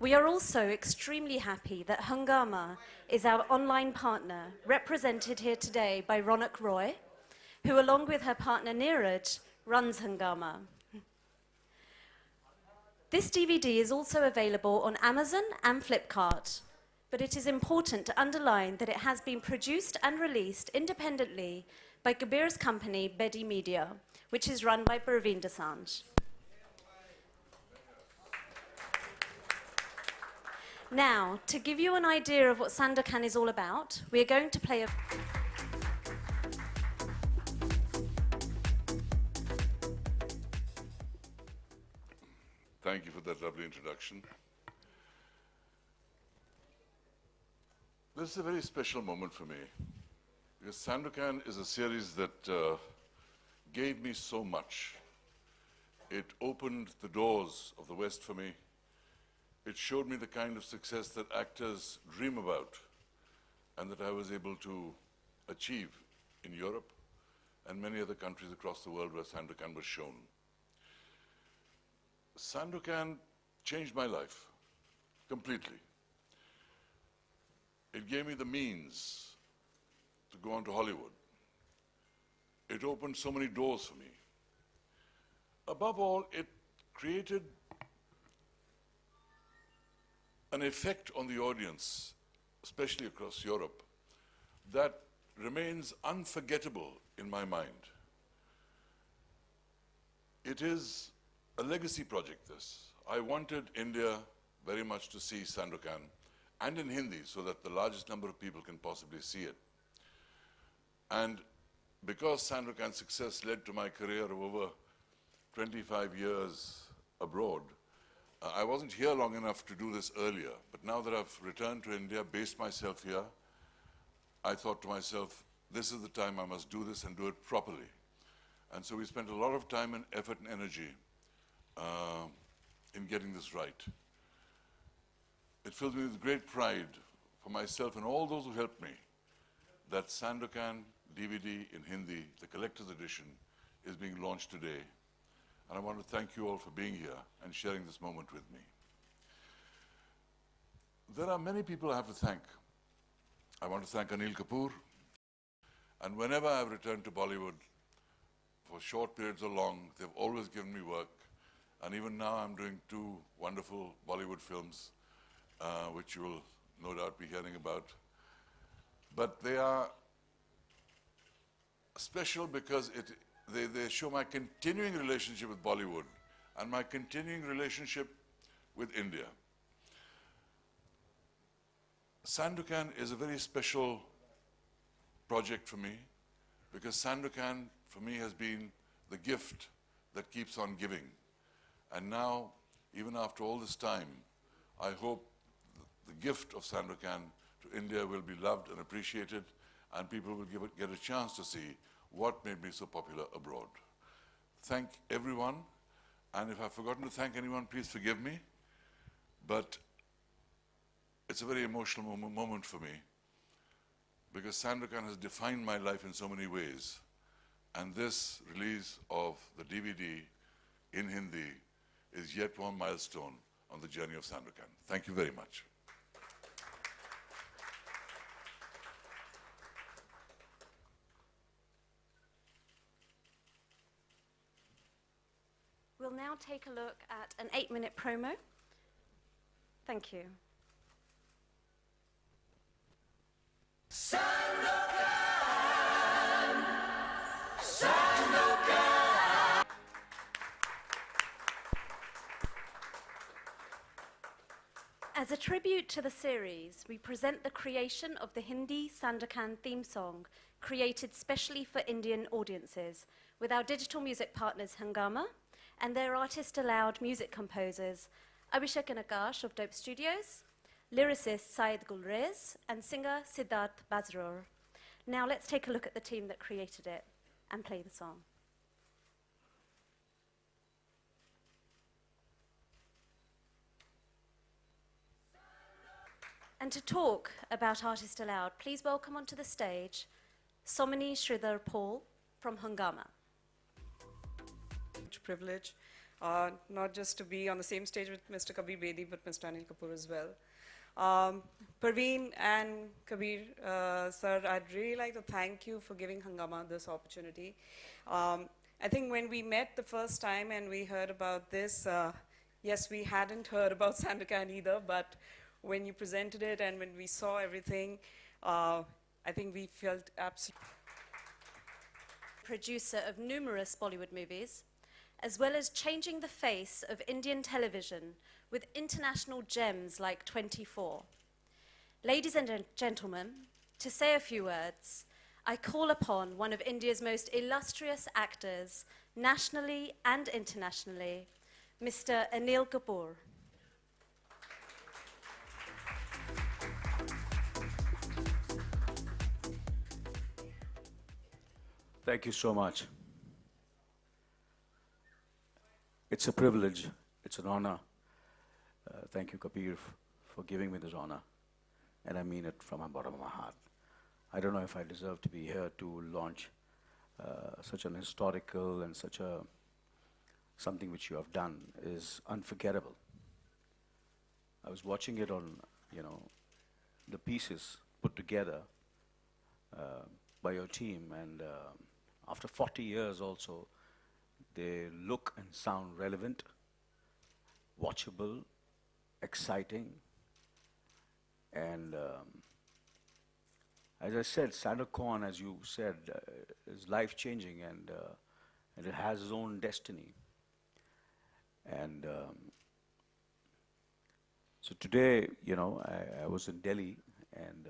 We are also extremely happy that Hungama is our online partner, represented here today by Ronak Roy, who along with her partner Neeraj, runs Hungama. This DVD is also available on Amazon and Flipkart, but it is important to underline that it has been produced and released independently by Kabir's company, Bedi Media, which is run by Praveen Dosanjh. Now, to give you an idea of what Sandokan is all about, we are going to play a... Thank you for that lovely introduction. This is a very special moment for me, because Sandokan is a series that gave me so much. It opened the doors of the West for me. It showed me the kind of success that actors dream about and that I was able to achieve in Europe and many other countries across the world where Sandokan was shown. Sandokan changed my life completely. It gave me the means to go on to Hollywood. It opened so many doors for me. Above all, it created an effect on the audience, especially across Europe, that remains unforgettable in my mind. It is a legacy project, this. I wanted India very much to see Sandokan, and in Hindi, so that the largest number of people can possibly see it. And because Sandokan's success led to my career of over 25 years abroad, I wasn't here long enough to do this earlier, but now that I've returned to India, based myself here, I thought to myself, this is the time I must do this and do it properly. And so we spent a lot of time and effort and energy in getting this right. It fills me with great pride for myself and all those who helped me that Sandokan DVD in Hindi, the collector's edition, is being launched today. And I want to thank you all for being here and sharing this moment with me. There are many people I have to thank. I want to thank Anil Kapoor. And whenever I've returned to Bollywood, for short periods or long, they've always given me work. And even now I'm doing 2 wonderful Bollywood films, which you will no doubt be hearing about. But they are special because they show my continuing relationship with Bollywood and my continuing relationship with India. Sandokan is a very special project for me because Sandokan for me has been the gift that keeps on giving. And now, even after all this time, I hope the gift of Sandokan to India will be loved and appreciated, and people will get a chance to see what made me so popular abroad. Thank everyone, and if I've forgotten to thank anyone, please forgive me, but it's a very emotional moment for me because Sandokan has defined my life in so many ways, and this release of the DVD in Hindi is yet one milestone on the journey of Sandokan. Thank you very much. We'll now take a look at an 8-minute promo. Thank you. Sandokan, Sandokan. As a tribute to the series, we present the creation of the Hindi Sandokan theme song, created specially for Indian audiences, with our digital music partners Hungama and their artist-allowed music composers, Abhishek and Akash of Dope Studios, lyricist Syed Gulrez, and singer Siddharth Bazror. Now let's take a look at the team that created it and play the song. And to talk about Artist Allowed, please welcome onto the stage Somini Sridhar Paul from Hungama. Privilege not just to be on the same stage with Mr. Kabir Bedi, but Mr. Anil Kapoor as well. Parveen and Kabir, sir, I'd really like to thank you for giving Hangama this opportunity. I think when we met the first time and we heard about this, yes, we hadn't heard about Sandokan either, but when you presented it and when we saw everything, I think we felt absolutely. Producer of numerous Bollywood movies, as well as changing the face of Indian television with international gems like 24. Ladies and gentlemen, to say a few words, I call upon one of India's most illustrious actors, nationally and internationally, Mr. Anil Kapoor. Thank you so much. It's a privilege, it's an honor. Thank you, Kabir, for giving me this honor. And I mean it from the bottom of my heart. I don't know if I deserve to be here to launch such an historical and such a something which you have done is unforgettable. I was watching it on, the pieces put together by your team, and after 40 years also, they look and sound relevant, watchable, exciting, and as I said, Sandokan, as you said, is life-changing, and it has its own destiny. And so today, I was in Delhi, and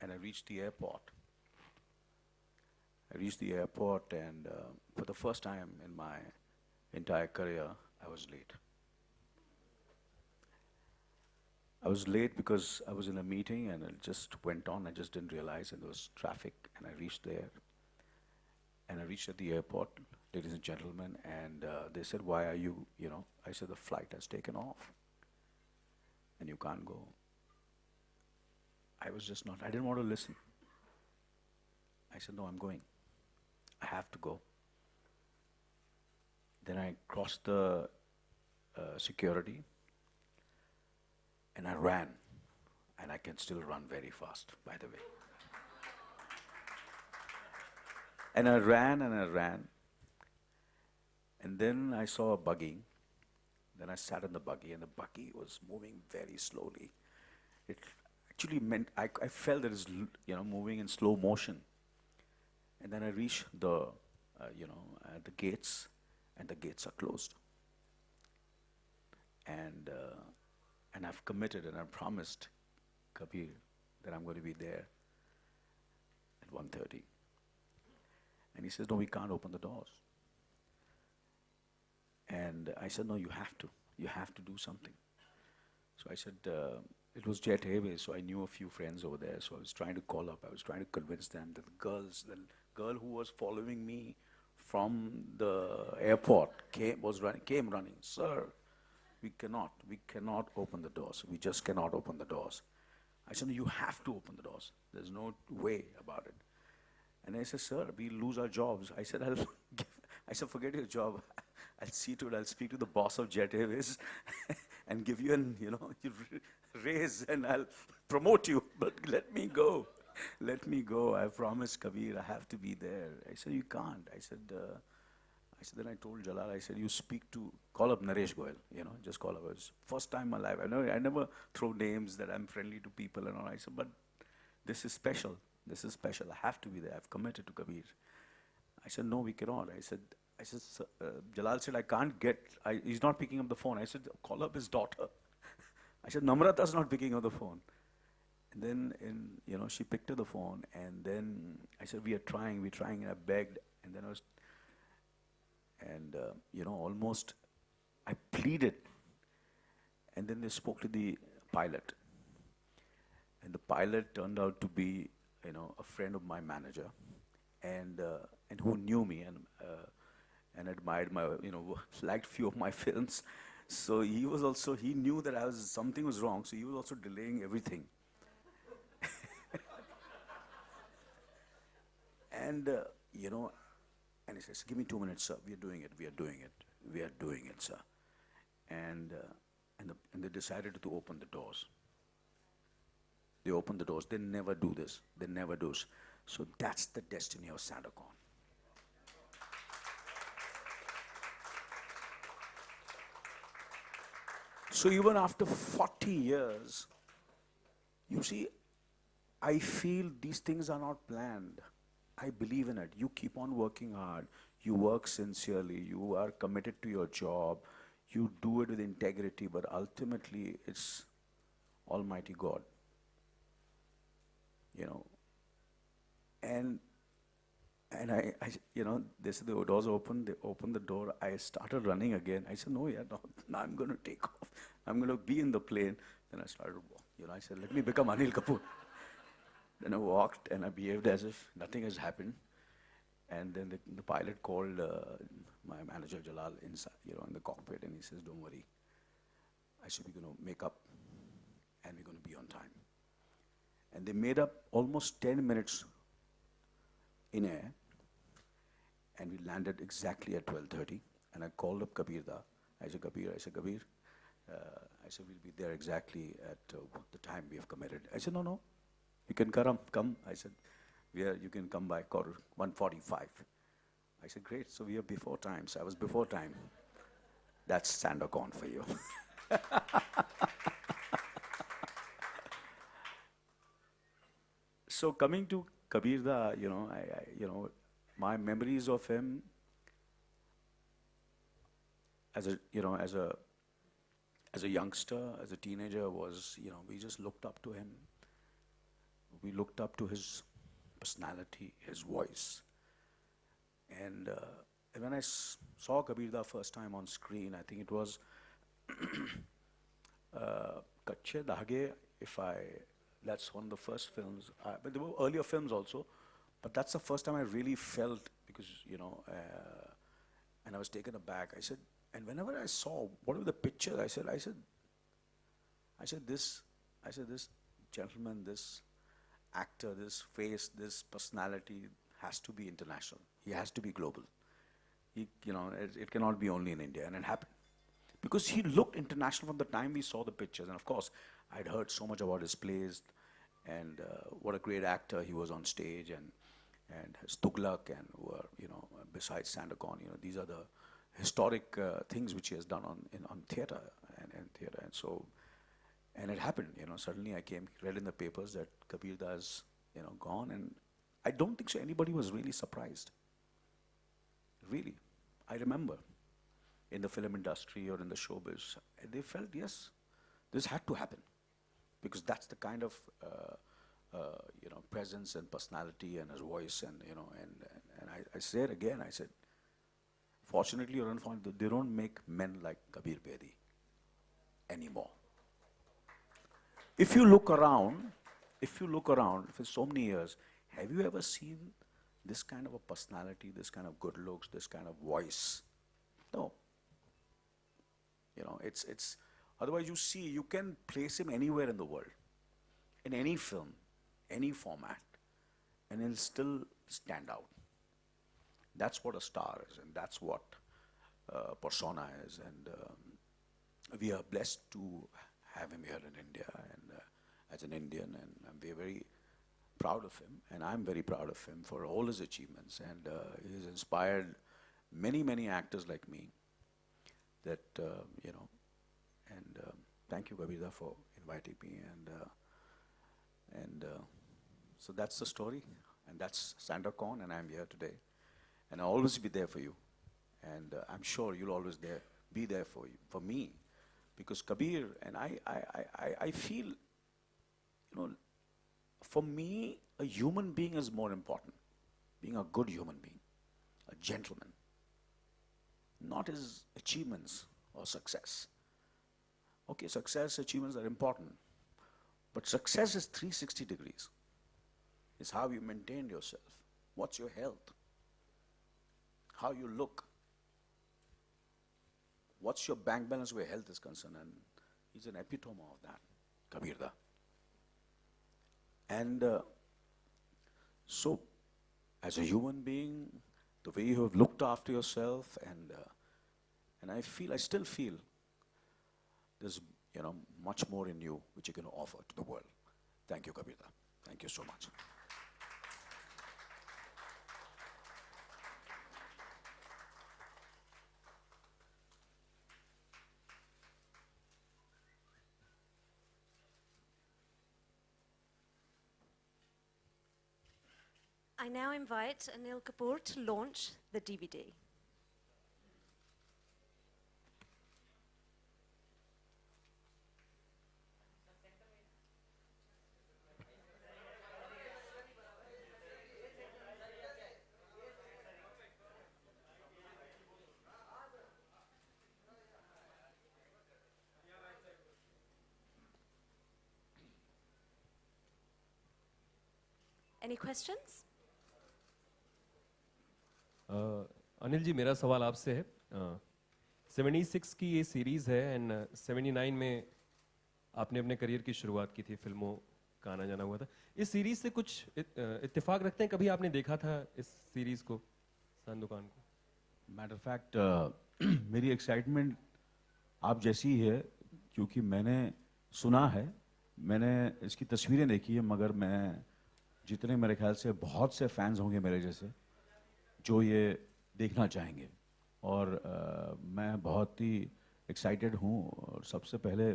I reached the airport. And for the first time in my entire career, I was late. I was late because I was in a meeting and it just went on. I just didn't realize, and there was traffic, and I reached there. And I reached at the airport, ladies and gentlemen, and they said, "Why are you, I said, "The flight has taken off and you can't go." I didn't want to listen. I said, "No, I'm going. I have to go." Then I crossed the security, and I ran. And I can still run very fast, by the way. And I ran and I ran. And then I saw a buggy. Then I sat in the buggy, and the buggy was moving very slowly. It actually meant I felt that it's moving in slow motion. And then I reached the gates, and the gates are closed. And I've committed and I've promised Kabir that I'm going to be there at 1:30. And he says, "No, we can't open the doors." And I said, "No, you have to. You have to do something." So I said, it was Jet Airways, so I knew a few friends over there. So I was trying to call up. I was trying to convince them that the girl who was following me from the airport came running. "Sir, we cannot open the doors. We just cannot open the doors." I said, "No, you have to open the doors. There's no way about it." And I said, "Sir, we'll lose our jobs." I said, I said, "Forget your job. I'll see to it. I'll speak to the boss of Jet Airways and give you raise, and I'll promote you. But let me go. Let me go. I promised Kabir I have to be there." I said, "You can't." I said, then I told Jalal, I said, "You call up Naresh Goyal, just call up." It was first time in my life. I never throw names that I'm friendly to people and all. I said, "But this is special. This is special. I have to be there. I've committed to Kabir." I said, "No, we cannot." I said, Jalal said, "I can't get, he's not picking up the phone." I said, "Call up his daughter." I said, "Namrata's not picking up the phone." And then, she picked up the phone, and then I said, we're trying, and I begged, and then almost I pleaded. And then they spoke to the pilot. And the pilot turned out to be, a friend of my manager, and who knew me and admired my, liked few of my films. So he knew that something was wrong, so he was also delaying everything. And, And he says, give me 2 minutes, sir. We are doing it. We are doing it. We are doing it, sir. And they decided to open the doors. They opened the doors. They never do this. They never do. So that's the destiny of Sandokan. So even after 40 years, you see, I feel these things are not planned. I believe in it. You keep on working hard. You work sincerely. You are committed to your job. You do it with integrity, but ultimately it's Almighty God. You know, and they said the doors open. They opened the door. I started running again. I said, no, yeah, no, now I'm going to take off. I'm going to be in the plane. Then I started, I said, let me become Anil Kapoor. Then I walked and I behaved as if nothing has happened. And then the pilot called my manager Jalal inside, in the cockpit, and he says, don't worry. I said, we're going to make up and we're going to be on time. And they made up almost 10 minutes in air, and we landed exactly at 12:30. And I called up Kabir da. I said, Kabir, I said, we'll be there exactly at the time we have committed. I said, no, you can come. I said, you can come by 1:45. I said, great, so we are before time. So I was before time. That's Sandokan for you. So coming to Kabir da, my memories of him as a youngster, as a teenager was, we just looked up to him. We looked up to his personality, his voice. And when I saw Kabir da first time on screen, I think it was Kache Dhage, that's one of the first films. But there were earlier films also, but that's the first time I really felt, because, and I was taken aback. I said, and whenever I saw whatever the picture, I said, this gentleman, this actor, this face, this personality has to be international. He has to be global. It cannot be only in India, and it happened. Because he looked international from the time we saw the pictures. And of course, I'd heard so much about his plays, and what a great actor he was on stage, and his Tughlaq, and besides Sandokan, these are the historic things which he has done on theatre and theatre. And so, and it happened. Suddenly I read in the papers that Kabir da is gone, and I don't think so anybody was really surprised. Really, I remember in the film industry or in the showbiz, they felt, yes, this had to happen, because that's the kind of presence and personality and his voice, and I said again, I said, fortunately or unfortunately, they don't make men like Kabir Bedi anymore. If you look around for so many years, have you ever seen this kind of a personality, this kind of good looks, this kind of voice? No. It's otherwise you can place him anywhere in the world, in any film, any format, and he'll still stand out. That's what a star is, and that's what persona is. And we are blessed to have him here in India, and as an Indian, and we're very proud of him, and I'm very proud of him for all his achievements. And he's inspired many actors like me. That thank you, Kabir da, for inviting me, and so that's the story, and that's Sandokan, and I'm here today, and I'll always be there for you, and I'm sure you'll always be there for me, because Kabir and I feel, for me, a human being is more important, being a good human being, a gentleman. Not his achievements or success. Okay, success, achievements are important. But success is 360 degrees. It's how you maintain yourself. What's your health? How you look. What's your bank balance where health is concerned? And he's an epitome of that, Kabir da. And so, as a human being, the way you have looked after yourself, and I still feel there's much more in you which you can offer to the world. Thank you, Kabir. Thank you so much. I now invite Anil Kapoor to launch the DVD. Any questions? Anil ji मेरा सवाल आपसे है 76 की ये series है and 79 में आपने अपने करियर की शुरुआत की थी, फिल्मों का आना जाना हुआ था। इस सीरीज़ से कुछ इत्तेफाक रखते हैं? कभी आपने देखा था इस सीरीज़ को, संदोकान को? मैटर ऑफ फैक्ट मेरी एक्साइटमेंट आप जैसी ही है, क्योंकि मैंने सुना है, मैंने इसकी तस्वीरें देखी है, मगर मैं जितने मेरे ख्याल से बहुत से फैंस होंगे मेरे जैसे जो ये देखना चाहेंगे, और मैं बहुत ही एक्साइटेड हूँ। और सबसे पहले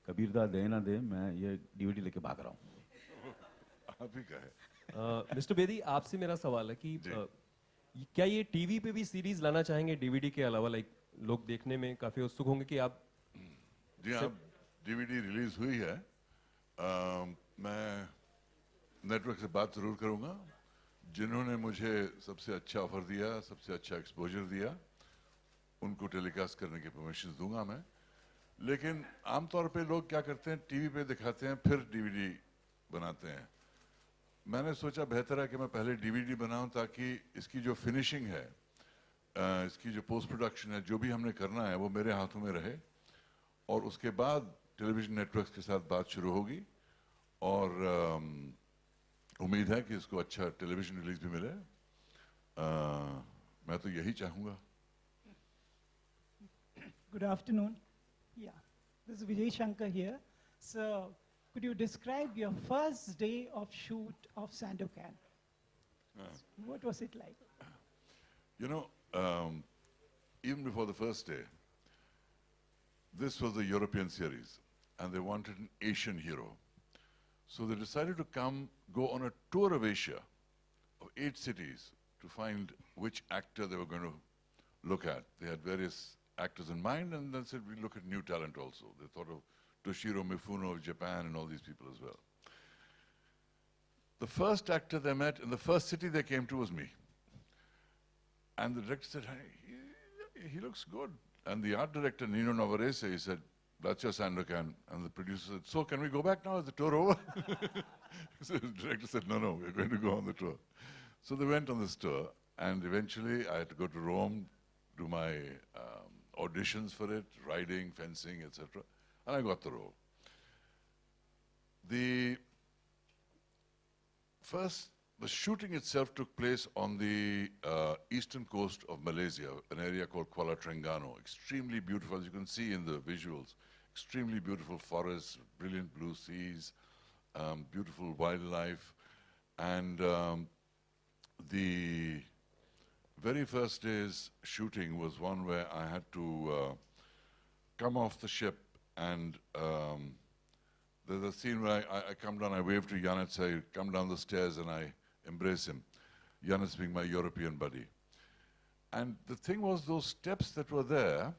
कबीर दा दे ना दे, मैं ये डीवीडी लेके भाग रहा हूँ। आप ही का है। मिस्टर बेदी, आपसे मेरा सवाल है कि क्या ये टीवी पे भी सीरीज लाना चाहेंगे डीवीडी के अलावा? लाइक लोग देखने में काफी उत्सुक होंगे कि आप। जी हाँ, डीवीडी रिलीज हुई है। मैं नेटवर्क से बात जरूर करूंगा। जिन्होंने मुझे सबसे अच्छा ऑफर दिया, सबसे अच्छा एक्सपोजर दिया, उनको टेलीकास्ट करने की परमिशन दूंगा मैं। लेकिन आमतौर पे लोग क्या करते हैं, टीवी पे दिखाते हैं फिर डीवीडी बनाते हैं। मैंने सोचा बेहतर है कि मैं पहले डीवीडी बनाऊं, ताकि इसकी जो फिनिशिंग है, इसकी जो पोस्ट प्रोडक्शन है, जो भी हमने करना है वो मेरे हाथों में रहे, और उसके बाद टेलीविजन नेटवर्क्स के साथ बात शुरू होगी। और उम्मीद है कि इसको अच्छा टेलीविजन रिलीज भी मिले। मैं तो यही चाहूँगा। Good afternoon. Yeah, this is Vijay Shankar here. So, could you describe your first day of shoot of Sandokan? What was it like? You know, even before the first day, this was a European series, and they wanted an Asian hero. So they decided to go on a tour of Asia, of 8 cities, to find which actor they were going to look at. They had various actors in mind, and then said, we look at new talent also. They thought of Toshiro Mifuno of Japan and all these people as well. The first actor they met, in the first city they came to, was me. And the director said, hey, he looks good. And the art director, Nino Navarrese, he said, that's your Sandokan. And the producer said, so can we go back now? Is the tour over? So the director said, no, we're going to go on the tour. So they went on this tour, and eventually I had to go to Rome, do my auditions for it, riding, fencing, etc. And I got the role. The shooting itself took place on the eastern coast of Malaysia, an area called Kuala Terengganu. Extremely beautiful, as you can see in the visuals. Extremely beautiful forests, brilliant blue seas, beautiful wildlife. And the very first day's shooting was one where I had to come off the ship, and there's a scene where I come down, I wave to Yannis, I come down the stairs and I embrace him. Yannis being my European buddy. And the thing was, those steps that were there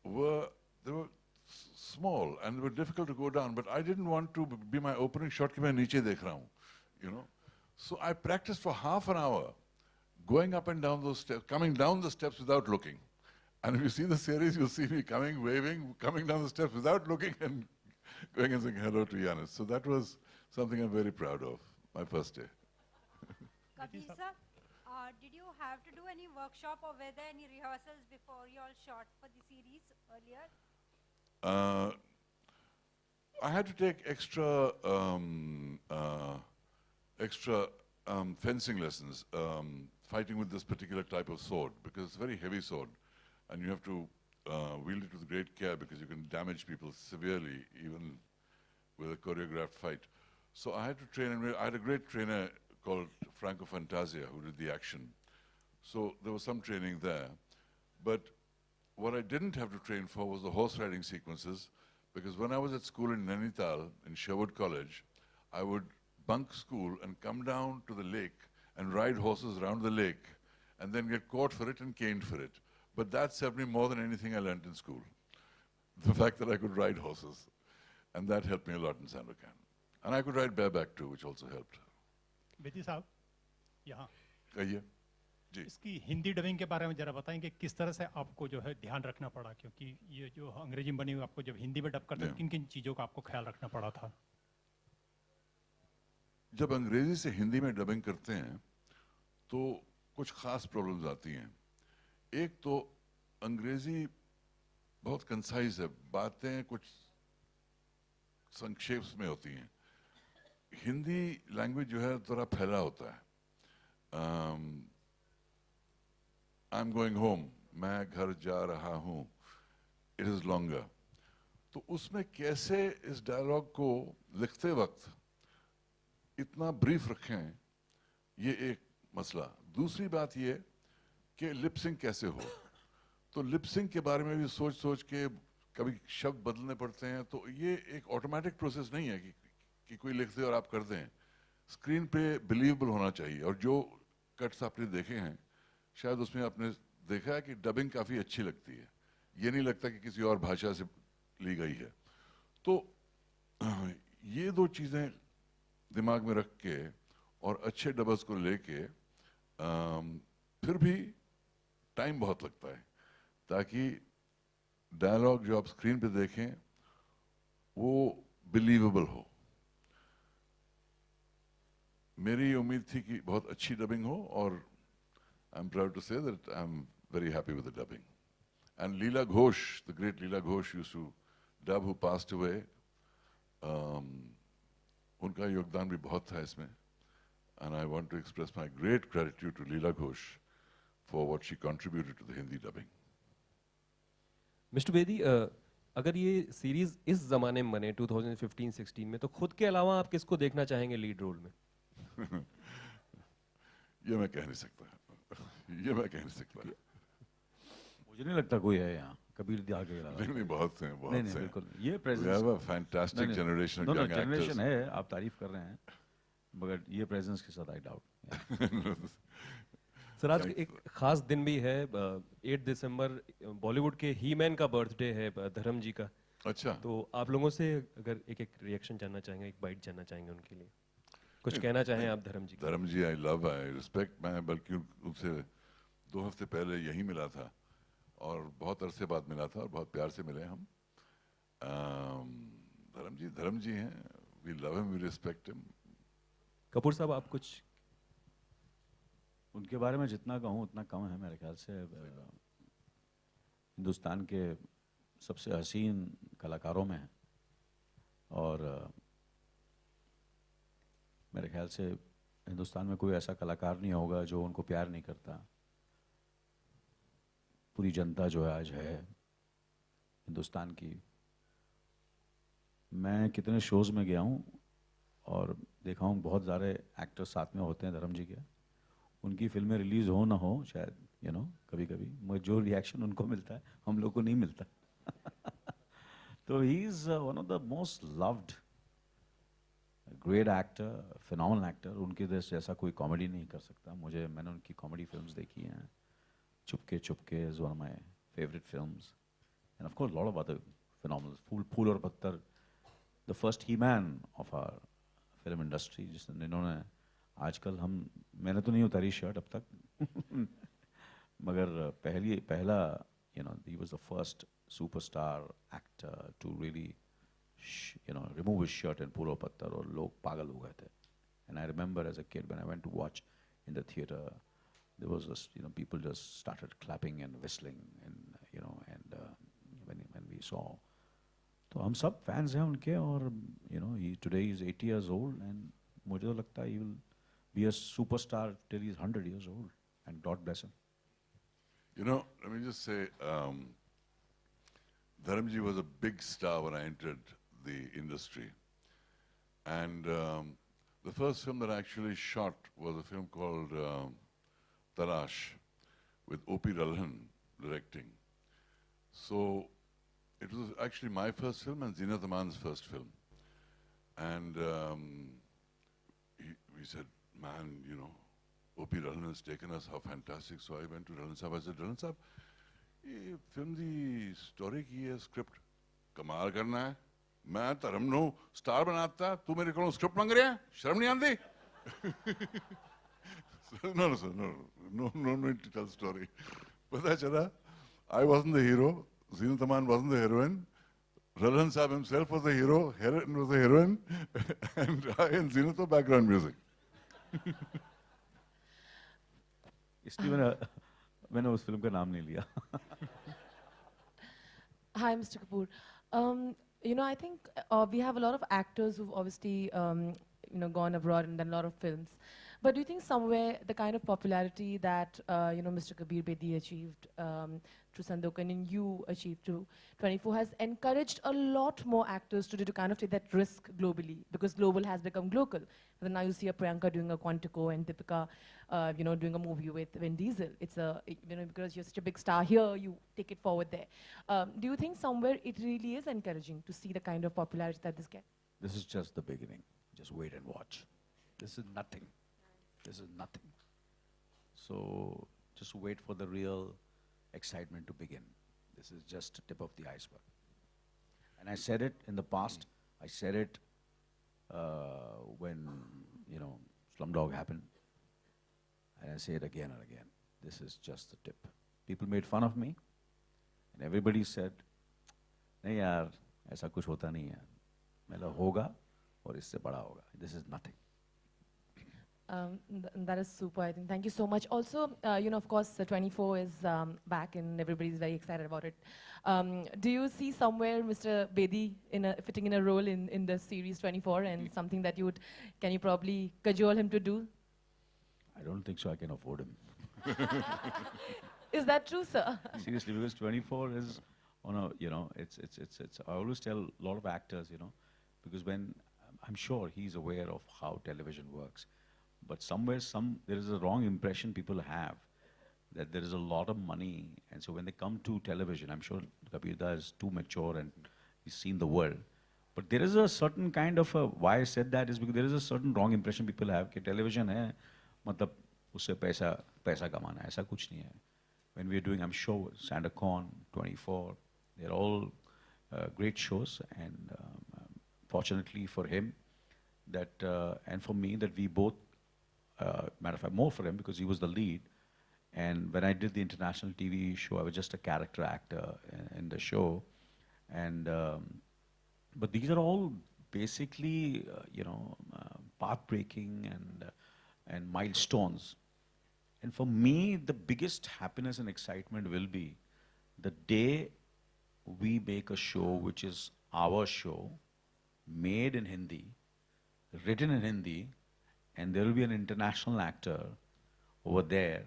were small and they were difficult to go down, but I didn't want to be my opening shot ki main niche dekh raha hu, you know. So I practiced for half an hour, going up and down those steps, coming down the steps without looking. And if you see the series, you'll see me coming, waving, coming down the steps without looking, and going and saying hello to Yannis. So that was something I'm very proud of, my first day. Kabir sir, did you have to do any workshop or were there any rehearsals before you all shot for the series earlier? I had to take extra fencing lessons. fighting with this particular type of sword because it's a very heavy sword and you have to wield it with great care because you can damage people severely even with a choreographed fight. So I had to train, and I had a great trainer called Franco Fantasia who did the action. So there was some training there. But what I didn't have to train for was the horse riding sequences, because when I was at school in Nainital, in Sherwood College, I would bunk school and come down to the lake and ride horses around the lake and then get caught for it and caned for it. But that served me more than anything I learned in school. The fact that I could ride horses. And that helped me a lot in Sandokan. And I could ride bareback too, which also helped. Bedi साहब यहाँ कहिए जी। इसकी Hindi dubbing के बारे में जरा बताएंगे किस तरह से आपको जो है ध्यान रखना पड़ा, क्योंकि ये जो अंग्रेजी में बनी हुई आपको जब हिंदी में डब करते हैं किन किन चीज़ों का आपको ख्याल रखना पड़ा था? जब अंग्रेजी से हिंदी में डबिंग करते हैं तो कुछ खास प्रॉब्लम्स आती हैं। एक तो अंग्रेजी बहुत कंसाइज है, बातें कुछ संक्षेप में होती हैं। हिंदी लैंग्वेज जो है थोड़ा फैला होता है। आई एम गोइंग होम, मैं घर जा रहा हूँ, इट इज़ लॉन्गर। तो उसमें कैसे इस डायलॉग को लिखते वक्त इतना ब्रीफ रखें, ये एक मसला। दूसरी बात ये कि लिपसिंग कैसे हो, तो लिपसिंग के बारे में भी सोच सोच के कभी शब्द बदलने पड़ते हैं। तो ये एक ऑटोमेटिक प्रोसेस नहीं है कि कोई लिख दे और आप कर दें। स्क्रीन पे बिलीवेबल होना चाहिए। और जो कट्स आपने देखे हैं शायद उसमें आपने देखा है कि डबिंग काफ़ी अच्छी लगती है, ये नहीं लगता कि किसी और भाषा से ली गई है। तो ये दो चीज़ें दिमाग में रख के और अच्छे डबर्स को लेके फिर भी टाइम बहुत लगता है ताकि डायलॉग जो आप स्क्रीन पे देखें वो बिलीवेबल हो। मेरी उम्मीद थी कि बहुत अच्छी डबिंग हो और I am proud to say that I am very happy with the dubbing. And Leela Ghosh, the great Leela Ghosh used to dub, who passed away, उनका योगदान भी बहुत था इसमें। And I want to express my great gratitude to Leela Ghosh for what she contributed to the Hindi dubbing. Mister Bedi, अगर ये series इस जमाने में बने 2015-16 में, तो खुद के अलावा आप किसको देखना चाहेंगे लीड रोल में? ये मैं कह नहीं सकता, ये मैं कह नहीं सकता। मुझे नहीं लगता कोई है यहाँ कबीर दिया के अलावा। नहीं, बहुत हैं, बहुत नहीं, नहीं, हैं। बिल्कुल ये We have a fantastic generation of young actors. Generation है, आप तारीफ कर रहे हैं, मगर ये प्रेजेंस के साथ आई डाउट। सर, आज एक खास दिन भी है, 8 दिसंबर बॉलीवुड के ही मैन का बर्थडे है, धर्म जी का। अच्छा, तो आप लोगों से अगर एक रिएक्शन जानना चाहेंगे, एक बाइट जानना चाहेंगे उनके लिए, कुछ कहना चाहें आप धर्म जी? धर्म जी, आई लव, आई रिस्पेक्ट। मैं बल्कि उनसे 2 हफ्ते पहले यही मिला था और बहुत अरसे बाद मिला था और बहुत प्यार से मिले हम। धर्म जी हैं, we love him, we respect him. Kapoor साहब, आप कुछ उनके बारे में जितना कहूँ उतना कम है मेरे ख्याल से। हिंदुस्तान के सबसे हसीन कलाकारों में हैं और मेरे ख्याल से हिंदुस्तान में कोई ऐसा कलाकार नहीं होगा जो उनको प्यार नहीं करता। पूरी जनता जो है आज है हिंदुस्तान की। मैं कितने शोज़ में गया हूँ और देखा हूँ बहुत सारे एक्टर्स साथ में होते हैं धर्म जी के। उनकी फिल्में रिलीज़ हो ना हो शायद कभी कभी मुझे जो रिएक्शन उनको मिलता है हम लोग को नहीं मिलता। तो he is one of the most loved great actor, phenomenal actor. उनके जैसा कोई कॉमेडी नहीं कर सकता। मैंने उनकी कॉमेडी फिल्म्स देखी हैं। Chupke Chupke is one of my favourite films and of course lot of other phenomenal. Phool Aur Patthar, the first he man of our film industry, जिन्होंने आजकल मैंने तो नहीं उतारी शर्ट अब तक मगर पहला he was the first superstar actor to really remove his shirt in Puro Pattar और लोग पागल हो गए थे। And I remember as a kid when I went to watch in the theater, there was this, people just started clapping and whistling and when we saw, तो हम सब fans हैं उनके और today he's 80 years old and मुझे तो लगता है he will be a superstar till he's 100 years old and God bless him. You know, let me just say, Dharamji was a big star when I entered the industry. And the first film that I actually shot was a film called Tarash, with O.P. Ralhan directing. So it was actually my first film and Zeenat Aman's first film. And we said, man, you know, O.P. Ralhan has taken us, how fantastic. So I went to Ralhan Saab. I said, Ralhan Saab, ये film the story की है, script कमाल करना है. मैं धर्म no star बनाता, तू मेरे को स्क्रिप्ट मांग रहा है, शर्म नहीं आती? No, sir, no need to tell story. पता चला, I wasn't the hero, Zeenat Aman wasn't the heroine, Ralhan Saab himself was the hero, heroine was the heroine, and I and Zeenat were background music. इसलिए मैंने उस film का नाम नहीं लिया. Hi, Mr. Kapoor. You know, I think we have a lot of actors who've obviously, you know, gone abroad and done a lot of films. But do you think somewhere the kind of popularity that, you know, Mr. Kabir Bedi achieved through Sandokan and you achieved through 24 has encouraged a lot more actors today to kind of take that risk globally, because global has become local. And then now you see a Priyanka doing a Quantico and Deepika, you know, doing a movie with Vin Diesel. It's a, you know, because you're such a big star here, you take it forward there. Do you think somewhere it really is encouraging to see the kind of popularity that this gets? This is just the beginning. Just wait and watch. This is nothing. This is nothing. So just wait for the real excitement to begin. This is just the tip of the iceberg. And I said it in the past. I said it when, you know, Slumdog happened. And I say it again and again. This is just the tip. People made fun of me. And everybody said, नहीं यार, ऐसा कुछ होता नहीं है. मतलब होगा और इससे बड़ा होगा. This is nothing. That is super, I think. Thank you so much. Also, you know, of course, 24 is back and everybody's very excited about it. Do you see somewhere Mr. Bedi fitting in a role in the series 24 and something that can you probably cajole him to do? I don't think so I can afford him. Is that true, sir? Seriously, because 24 is on a, you know, it's, I always tell a lot of actors, you know, because when, I'm sure he's aware of how television works. But somewhere, there is a wrong impression people have that there is a lot of money. And so when they come to television, I'm sure Kabir Da is too mature and he's seen the world. But there is a certain kind of why I said that is because there is a certain wrong impression people have that television hai, matlab usse paisa kamana, aisa kuch nahi hai. When we are doing, I'm sure, Sandokan, 24, they're all great shows. And fortunately for him, that and for me, that we both, matter of fact, more for him because he was the lead. And when I did the international TV show, I was just a character actor in the show. And but these are all basically, you know, path-breaking and milestones. And for me, the biggest happiness and excitement will be the day we make a show which is our show, made in Hindi, written in Hindi, and there will be an international actor over there,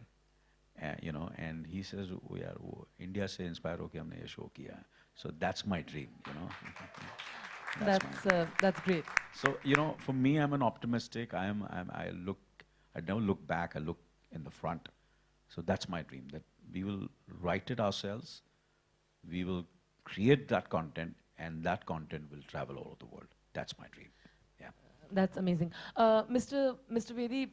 you know, and he says, we are India se inspire hoke humne ye show kiya. So that's my dream, you know. That's great. So, you know, for me, I'm an optimistic. I never look back, I look in the front. So that's my dream, that we will write it ourselves, we will create that content, and that content will travel all over the world. That's my dream. Yeah. That's amazing. Mr. Bedi,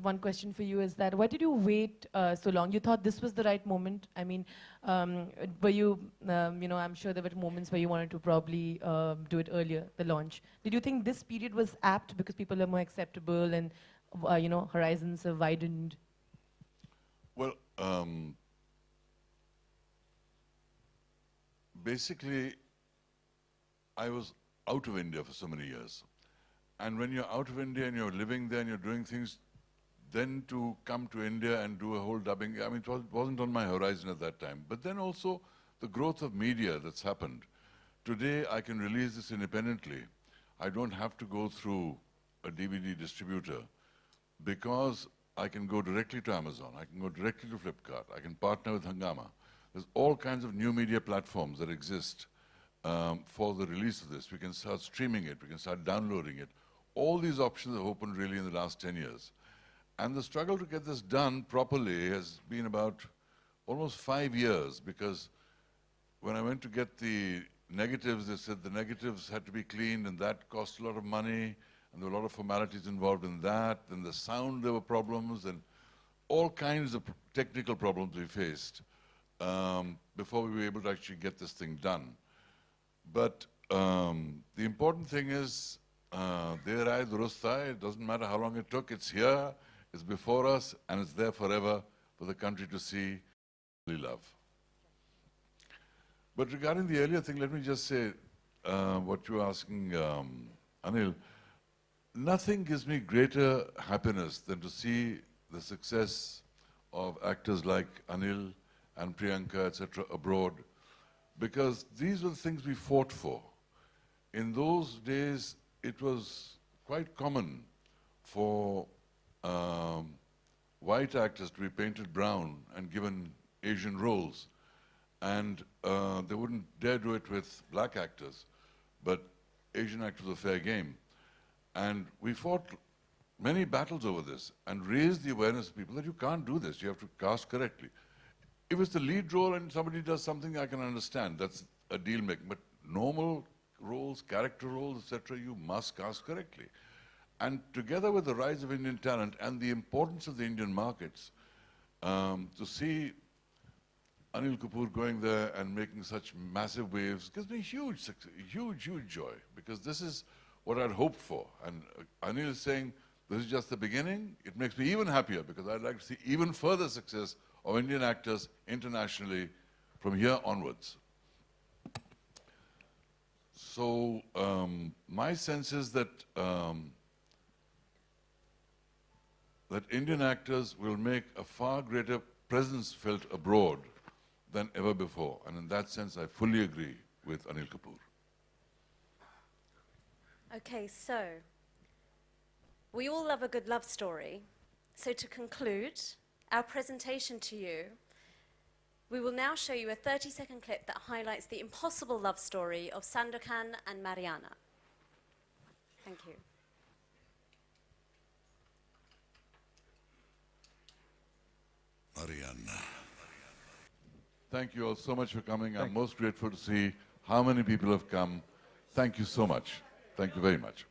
one question for you is that why did you wait so long? You thought this was the right moment? I mean, were you, you know, I'm sure there were moments where you wanted to probably do it earlier, the launch. Did you think this period was apt because people are more acceptable and, you know, horizons have widened? Well, basically, I was out of India for so many years. And when you're out of India and you're living there and you're doing things, then to come to India and do a whole dubbing, I mean, it wasn't on my horizon at that time. But then also the growth of media that's happened. Today, I can release this independently. I don't have to go through a DVD distributor because I can go directly to Amazon. I can go directly to Flipkart. I can partner with Hungama. There's all kinds of new media platforms that exist for the release of this. We can start streaming it. We can start downloading it. All these options have opened really in the last 10 years. And the struggle to get this done properly has been about almost 5 years, because when I went to get the negatives, they said the negatives had to be cleaned, and that cost a lot of money, and there were a lot of formalities involved in that. And the sound, there were problems, and all kinds of technical problems we faced before we were able to actually get this thing done. But the important thing is, there I durust. It doesn't matter how long it took. It's here, it's before us, and it's there forever for the country to see, love. But regarding the earlier thing, let me just say what you were asking, Anil. Nothing gives me greater happiness than to see the success of actors like Anil and Priyanka, etc., abroad, because these were the things we fought for. In those days, it was quite common for white actors to be painted brown and given Asian roles, and they wouldn't dare do it with black actors, but Asian actors were fair game. And we fought many battles over this and raised the awareness of people that you can't do this, you have to cast correctly. If it's the lead role and somebody does something, I can understand, that's a deal maker. But normal roles, character roles, etc., you must cast correctly. And together with the rise of Indian talent and the importance of the Indian markets, to see Anil Kapoor going there and making such massive waves gives me huge joy, because this is what I'd hoped for. And Anil is saying, this is just the beginning. It makes me even happier, because I'd like to see even further success of Indian actors internationally from here onwards. So my sense is that that Indian actors will make a far greater presence felt abroad than ever before. And in that sense, I fully agree with Anil Kapoor. Okay, so we all love a good love story. So to conclude our presentation to you, we will now show you a 30-second clip that highlights the impossible love story of Sandokan and Mariana. Thank you. Mariana. Thank you all so much for coming. I'm most grateful to see how many people have come. Thank you so much. Thank you very much.